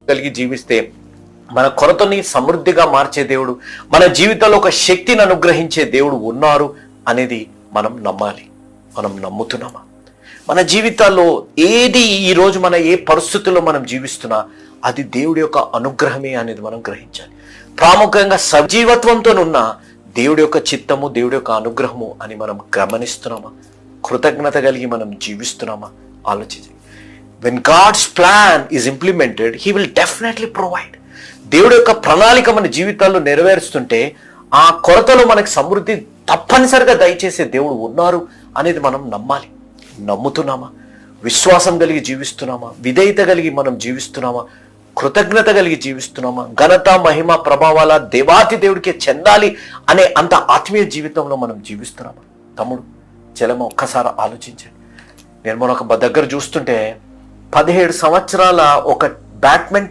కలిగి జీవిస్తే మన కొరతని సమృద్ధిగా మార్చే దేవుడు, మన జీవితంలో ఒక శక్తిని అనుగ్రహించే దేవుడు ఉన్నారు అనేది మనం నమ్మాలి. మనం నమ్ముతున్నామా? మన జీవితాల్లో ఏది ఈరోజు మన ఏ పరిస్థితుల్లో మనం జీవిస్తున్నా అది దేవుడి యొక్క అనుగ్రహమే అనేది మనం గ్రహించాలి. ప్రాముఖ్యంగా సజీవత్వంతోనున్న దేవుడి యొక్క చిత్తము, దేవుడి యొక్క అనుగ్రహము అని మనం గమనిస్తున్నామా? కృతజ్ఞత కలిగి మనం జీవిస్తున్నామా? ఆలోచించండి. When God's plan is implemented, He will definitely provide. దేవుడి యొక్క ప్రణాళిక మన జీవితాల్లో నెరవేరుస్తుంటే ఆ కొరతలో మనకి సమృద్ధి తప్పనిసరిగా దయచేసే దేవుడు ఉన్నారు అనేది మనం నమ్మాలి. నమ్ముతున్నామా? విశ్వాసం కలిగి జీవిస్తున్నామా? విధేయత కలిగి మనం జీవిస్తున్నామా? కృతజ్ఞత కలిగి జీవిస్తున్నామా? ఘనత, మహిమ, ప్రభావాల దేవాతి దేవుడికే చెందాలి అనే అంత ఆత్మీయ జీవితంలో మనం జీవిస్తున్నామా? తమ్ముడు, చెలమ, ఒక్కసారి ఆలోచించండి. నేను మన ఒక దగ్గర చూస్తుంటే 17 సంవత్సరాల ఒక బ్యాడ్మింటన్